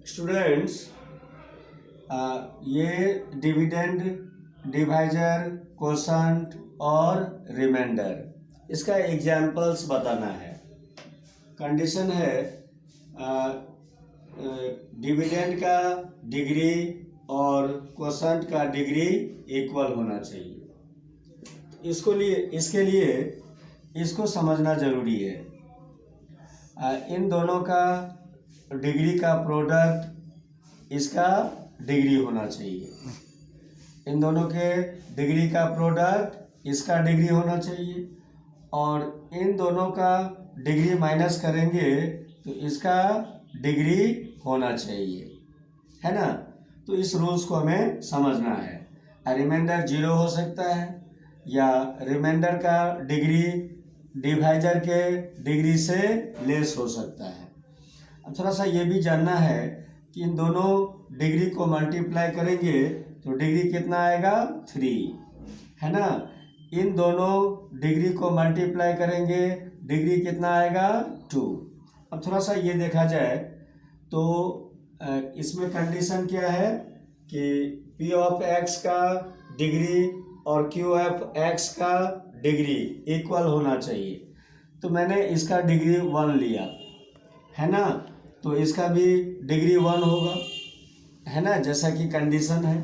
Students, ये dividend, divisor, quotient और reminder, इसका एग्जाम्पल्स बताना है। कंडीशन है डिविडेंड का डिग्री और कोशंट का डिग्री इक्वल होना चाहिए। इसके लिए इसको समझना ज़रूरी है। इन दोनों का डिग्री का प्रोडक्ट इसका डिग्री होना चाहिए। इन दोनों के डिग्री का प्रोडक्ट इसका डिग्री होना चाहिए और इन दोनों का डिग्री माइनस करेंगे तो इसका डिग्री होना चाहिए, है ना। तो इस रूल्स को हमें समझना है। रिमाइंडर 0 हो सकता है या रिमाइंडर का डिग्री डिवाइजर के डिग्री से लेस हो सकता है। अब थोड़ा सा ये भी जानना है कि इन दोनों डिग्री को मल्टीप्लाई करेंगे तो डिग्री कितना आएगा 3, है ना। इन दोनों डिग्री को मल्टीप्लाई करेंगे डिग्री कितना आएगा 2। अब थोड़ा सा ये देखा जाए तो इसमें कंडीशन क्या है कि P ऑफ x का डिग्री और Q ऑफ x का डिग्री इक्वल होना चाहिए। तो मैंने इसका डिग्री 1 लिया, है ना, तो इसका भी डिग्री 1 होगा, है ना, जैसा कि कंडीशन है।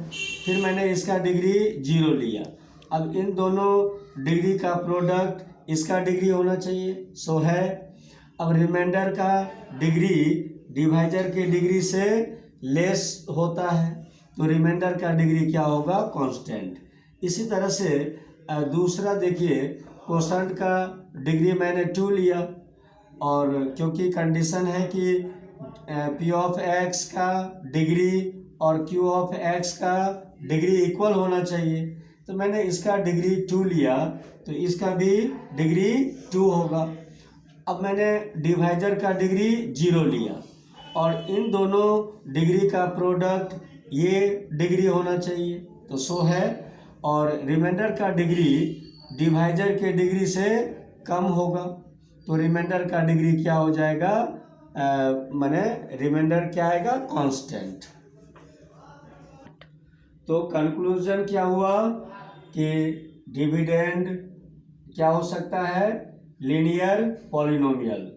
फिर मैंने इसका डिग्री 0 लिया। अब इन दोनों डिग्री का प्रोडक्ट इसका डिग्री होना चाहिए, सो है। अब रिमाइंडर का डिग्री डिवाइजर के डिग्री से लेस होता है तो रिमाइंडर का डिग्री क्या होगा, कांस्टेंट। इसी तरह से दूसरा देखिए, कोशंट का डिग्री मैंने 2 लिया और क्योंकि कंडीशन है कि P ऑफ x का डिग्री और Q ऑफ x का डिग्री इक्वल होना चाहिए, तो मैंने इसका डिग्री 2 लिया तो इसका भी डिग्री 2 होगा। अब मैंने डिवाइजर का डिग्री 0 लिया और इन दोनों डिग्री का प्रोडक्ट ये डिग्री होना चाहिए, तो सो है। और रिमाइंडर का डिग्री डिवाइजर के डिग्री से कम होगा तो रिमाइंडर का डिग्री क्या हो जाएगा, माने रिमाइंडर क्या आएगा, कांस्टेंट। तो कंक्लूजन क्या हुआ कि डिविडेंड क्या हो सकता है, लीनियर पॉलिनोमियल,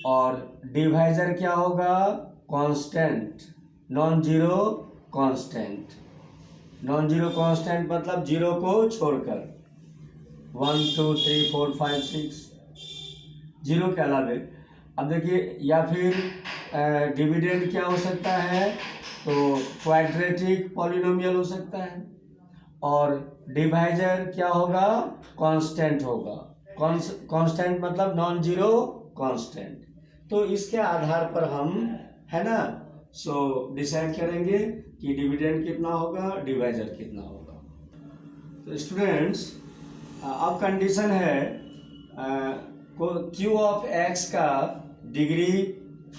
और डिवाइजर क्या होगा, constant, non zero constant. Non zero constant मतलब 0 को छोड़कर 1 2 3 4 5 6 0 के अलावे। अब देखिए, या फिर डिविडेंड क्या हो सकता है, तो क्वाड्रेटिक पॉलिनोमियल हो सकता है और डिवाइजर क्या होगा, कांस्टेंट होगा। कांस्टेंट मतलब नॉन जीरो कांस्टेंट। तो इसके आधार पर हम, है ना, सो डिसाइड करेंगे कि डिविडेंड कितना होगा, डिवाइजर कितना होगा। तो स्टूडेंट्स, अब कंडीशन है Q ऑफ x का डिग्री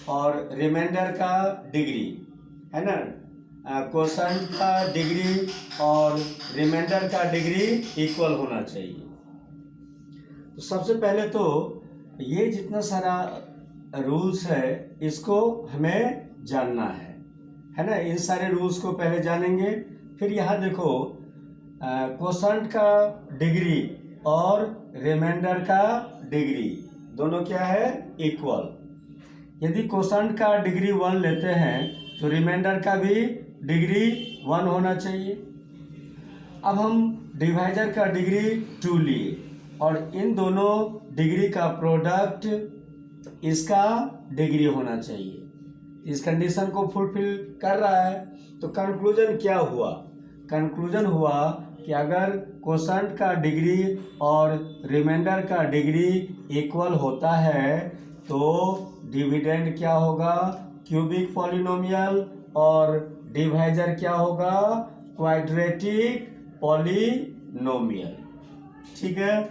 और रिमाइंडर का डिग्री, है ना, कोशंट का डिग्री और रिमाइंडर का डिग्री इक्वल होना चाहिए। तो सबसे पहले तो ये जितना सारा रूल्स है इसको हमें जानना है ना। इन सारे रूल्स को पहले जानेंगे। फिर यहाँ देखो, कोशंट का डिग्री और रिमाइंडर का डिग्री दोनों क्या है, इक्वल। यदि कोशंट का डिग्री 1 लेते हैं तो रिमाइंडर का भी डिग्री 1 होना चाहिए। अब हम डिवाइजर का डिग्री 2 लिए और इन दोनों डिग्री का प्रोडक्ट इसका डिग्री होना चाहिए। इस कंडीशन को फुलफिल कर रहा है। तो कंक्लूजन क्या हुआ, कंक्लूजन हुआ कि अगर कोशंट का डिग्री और रिमाइंडर का डिग्री इक्वल होता है तो डिविडेंड क्या होगा, क्यूबिक पॉलिनोमियल, और डिवाइजर क्या होगा, क्वाड्रेटिक पॉलिनोमियल। ठीक है,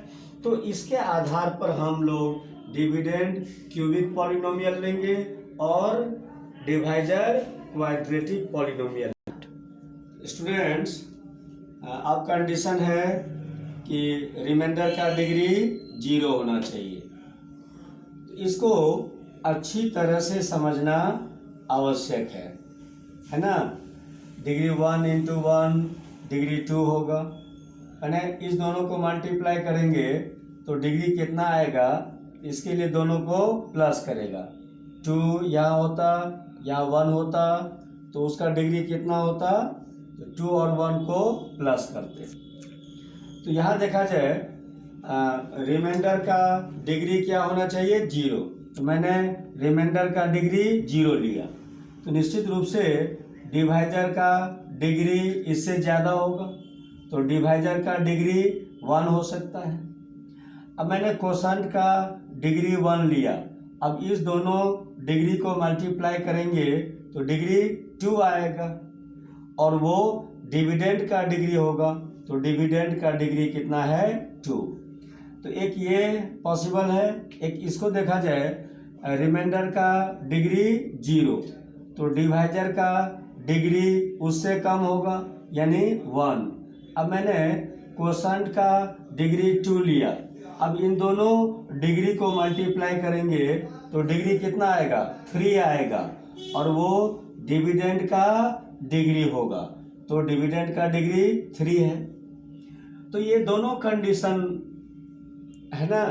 तो इसके आधार पर हम लोग डिविडेंड क्यूबिक पॉलिनोमियल लेंगे और डिवाइजर क्वाड्रेटिक पॉलिनोमियल। स्टूडेंट्स, अब कंडीशन है कि रिमाइंडर का डिग्री 0 होना चाहिए। इसको अच्छी तरह से समझना आवश्यक है ना। डिग्री 1 इंटू 1 डिग्री 2 होगा, है ना। इस दोनों को मल्टीप्लाई करेंगे तो डिग्री कितना आएगा, इसके लिए दोनों को प्लस करेगा। 2 यहाँ होता, यहाँ 1 होता, तो उसका डिग्री कितना होता, तो 2 और 1 को प्लस करते। तो यहाँ देखा जाए रिमाइंडर का डिग्री क्या होना चाहिए, 0। तो मैंने रिमाइंडर का डिग्री 0 लिया, तो निश्चित रूप से डिवाइजर का डिग्री इससे ज़्यादा होगा, तो डिवाइजर का डिग्री 1 हो सकता है। अब मैंने कोसेंट का डिग्री 1 लिया, अब इस दोनों डिग्री को मल्टीप्लाई करेंगे तो डिग्री 2 आएगा, और वो डिविडेंड का डिग्री होगा, तो डिविडेंड का डिग्री कितना है, 2। तो एक ये पॉसिबल है। एक इसको देखा जाए रिमाइंडर का डिग्री 0, तो डिवाइजर का डिग्री उससे कम होगा यानी 1। अब मैंने कोसेंट का डिग्री 2 लिया, अब इन दोनों डिग्री को मल्टीप्लाई करेंगे तो डिग्री कितना आएगा, 3 आएगा, और वो डिविडेंड का डिग्री होगा, तो डिविडेंड का डिग्री 3 है। तो ये दोनों कंडीशन है ना।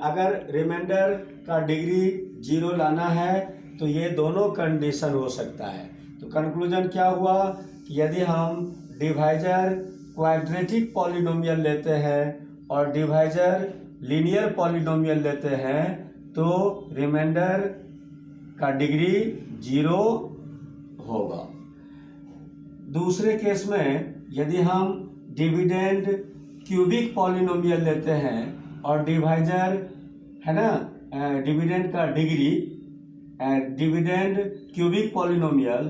अगर रिमाइंडर का डिग्री 0 लाना है तो ये दोनों कंडीशन हो सकता है। तो कंक्लूजन क्या हुआ कि यदि हम डिवाइजर क्वाड्रेटिक पॉलिनोमियल लेते हैं और डिवाइजर लीनियर पॉलिनोमियल लेते हैं तो रिमाइंडर का डिग्री 0 होगा। दूसरे केस में यदि हम डिविडेंड क्यूबिक पॉलिनोमियल लेते हैं और डिवाइजर है ना डिविडेंड का डिग्री डिविडेंड क्यूबिक पॉलिनोमियल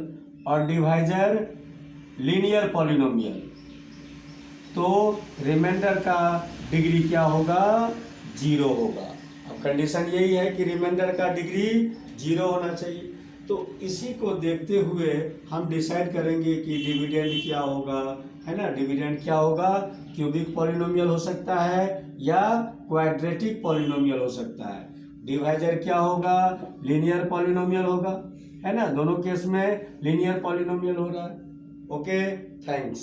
और डिवाइजर लीनियर पॉलिनोमियल, तो रिमाइंडर का डिग्री क्या होगा, 0 होगा। अब कंडीशन यही है कि रिमाइंडर का डिग्री 0 होना चाहिए। तो इसी को देखते हुए हम डिसाइड करेंगे कि डिविडेंड क्या होगा, है ना। डिविडेंड क्या होगा, क्यूबिक पॉलिनोमियल हो सकता है या क्वाड्रेटिक पॉलिनोमियल हो सकता है। डिवाइजर क्या होगा, लीनियर पॉलिनोमियल होगा, है ना। दोनों केस में लीनियर पॉलिनोमियल हो रहा है। Okay, thanks.